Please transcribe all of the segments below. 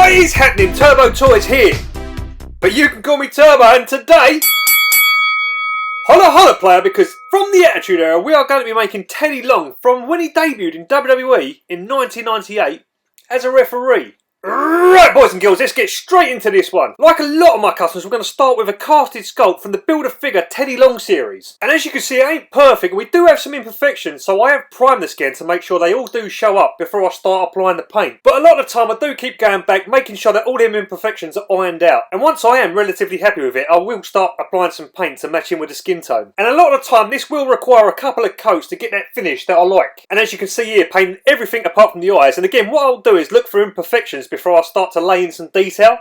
What is happening? Turbo Toys here, but you can call me Turbo, and today, holla holla player, because from the Attitude Era we are going to be making Teddy Long from when he debuted in WWE in 1998 as a referee. Right, boys and girls, let's get straight into this one. Like a lot of my customers, we're going to start with a casted sculpt from the Build-A-Figure Teddy Long series. And as you can see, it ain't perfect, and we do have some imperfections, so I have primed the skin to make sure they all do show up before I start applying the paint. But a lot of the time, I do keep going back, making sure that all them imperfections are ironed out. And once I am relatively happy with it, I will start applying some paint to match in with the skin tone. And a lot of the time, this will require a couple of coats to get that finish that I like. And as you can see here, painting everything apart from the eyes. And again, what I'll do is look for imperfections before I start to lay in some detail.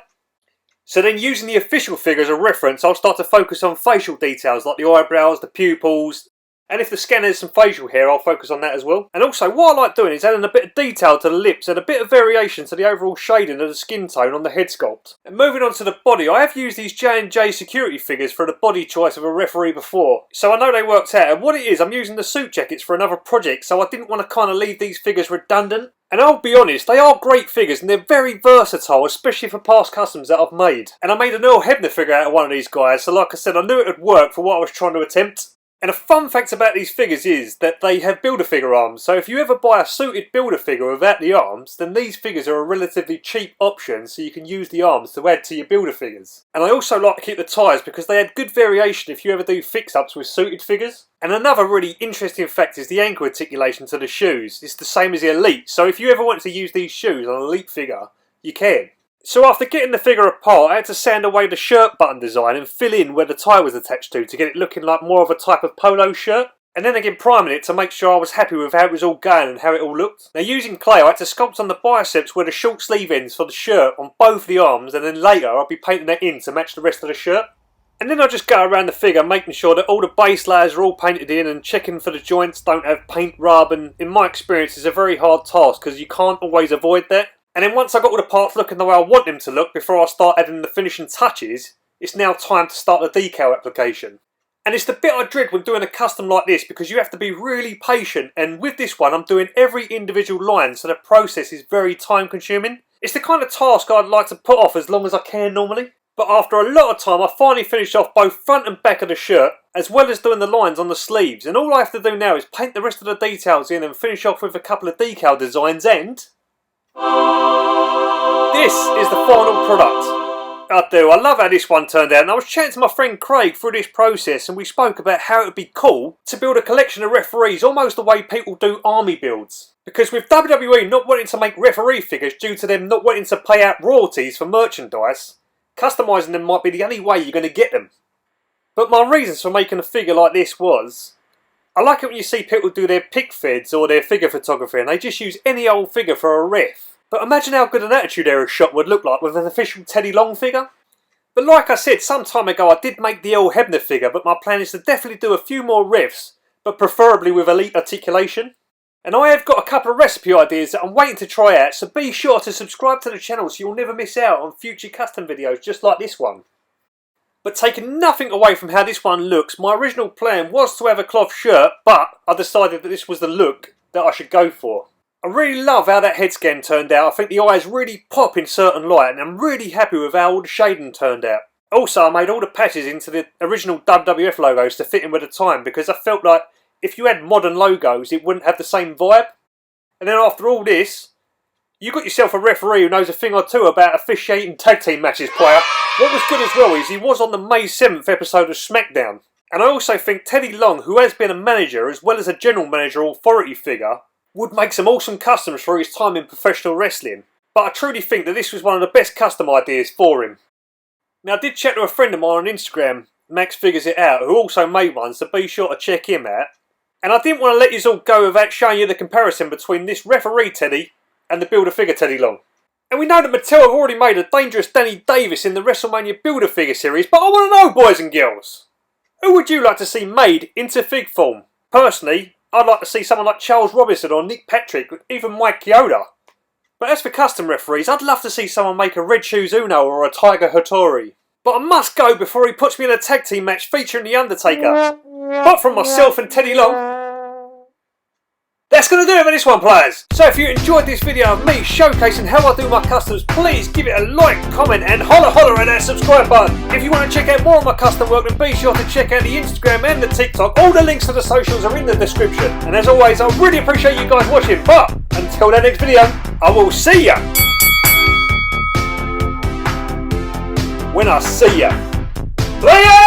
So then, using the official figure as a reference, I'll start to focus on facial details like the eyebrows, the pupils, and if the scanner has some facial hair, I'll focus on that as well. And also, what I like doing is adding a bit of detail to the lips and a bit of variation to the overall shading of the skin tone on the head sculpt. And moving on to the body, I have used these J&J security figures for the body choice of a referee before, so I know they worked out. And what it is, I'm using the suit jackets for another project, so I didn't want to kind of leave these figures redundant. And I'll be honest, they are great figures and they're very versatile, especially for past customs that I've made. And I made an Earl Hebner figure out of one of these guys, so like I said, I knew it would work for what I was trying to attempt. And a fun fact about these figures is that they have Build-A-Figure arms, so if you ever buy a suited Build-A-Figure without the arms, then these figures are a relatively cheap option, so you can use the arms to add to your Build-A-Figures. And I also like to keep the tyres because they add good variation if you ever do fix-ups with suited figures. And another really interesting fact is the ankle articulation to the shoes. It's the same as the Elite, so if you ever want to use these shoes on an Elite figure, you can. So after getting the figure apart, I had to sand away the shirt button design and fill in where the tie was attached to get it looking like more of a type of polo shirt. And then again priming it to make sure I was happy with how it was all going and how it all looked. Now using clay, I had to sculpt on the biceps where the short sleeve ends for the shirt on both the arms, and then later I'll be painting that in to match the rest of the shirt. And then I'll just go around the figure making sure that all the base layers are all painted in and checking for the joints don't have paint rub, and in my experience it's a very hard task because you can't always avoid that. And then once I got all the parts looking the way I want them to look before I start adding the finishing touches, it's now time to start the decal application. And it's the bit I dread when doing a custom like this because you have to be really patient, and with this one I'm doing every individual line, so the process is very time consuming. It's the kind of task I'd like to put off as long as I can normally. But after a lot of time I finally finished off both front and back of the shirt, as well as doing the lines on the sleeves, and all I have to do now is paint the rest of the details in and finish off with a couple of decal designs, and this is the final product. I love how this one turned out, and I was chatting to my friend Craig through this process and we spoke about how it would be cool to build a collection of referees almost the way people do army builds. Because with WWE not wanting to make referee figures due to them not wanting to pay out royalties for merchandise, customising them might be the only way you're going to get them. But my reasons for making a figure like this was, I like it when you see people do their pic feds or their figure photography and they just use any old figure for a ref. But imagine how good an Attitude Era shot would look like with an official Teddy Long figure. But like I said, some time ago I did make the Earl Hebner figure, but my plan is to definitely do a few more refs, but preferably with Elite articulation. And I have got a couple of recipe ideas that I'm waiting to try out, so be sure to subscribe to the channel so you'll never miss out on future custom videos just like this one. But taking nothing away from how this one looks, my original plan was to have a cloth shirt, but I decided that this was the look that I should go for. I really love how that head scan turned out. I think the eyes really pop in certain light, and I'm really happy with how all the shading turned out. Also, I made all the patches into the original WWF logos to fit in with the time, because I felt like if you had modern logos it wouldn't have the same vibe. And then after all this, you got yourself a referee who knows a thing or two about officiating tag team matches, player. What was good as well is he was on the May 7th episode of SmackDown. And I also think Teddy Long, who has been a manager as well as a general manager authority figure, would make some awesome customs for his time in professional wrestling. But I truly think that this was one of the best custom ideas for him. Now I did chat to a friend of mine on Instagram, Max Figures It Out, who also made one, so be sure to check him out. And I didn't want to let you all go without showing you the comparison between this referee Teddy and the Build-A-Figure Teddy Long. And we know that Mattel have already made a dangerous Danny Davis in the WrestleMania Build-A-Figure series, but I want to know, boys and girls, who would you like to see made into fig form? Personally, I'd like to see someone like Charles Robinson or Nick Patrick, even Mike Chioda. But as for custom referees, I'd love to see someone make a Red Shoes Uno or a Tiger Hattori. But I must go before he puts me in a tag team match featuring The Undertaker. But from myself and Teddy Long, let's go! going to do it for this one, players. So if you enjoyed this video of me showcasing how I do my customs, please give it a like, comment and holler at that subscribe button. If you want to check out more of my custom work, then be sure to check out the Instagram and the TikTok. All the links to the socials are in the description. And as always, I really appreciate you guys watching. But until that next video, I will see ya when I see ya. Play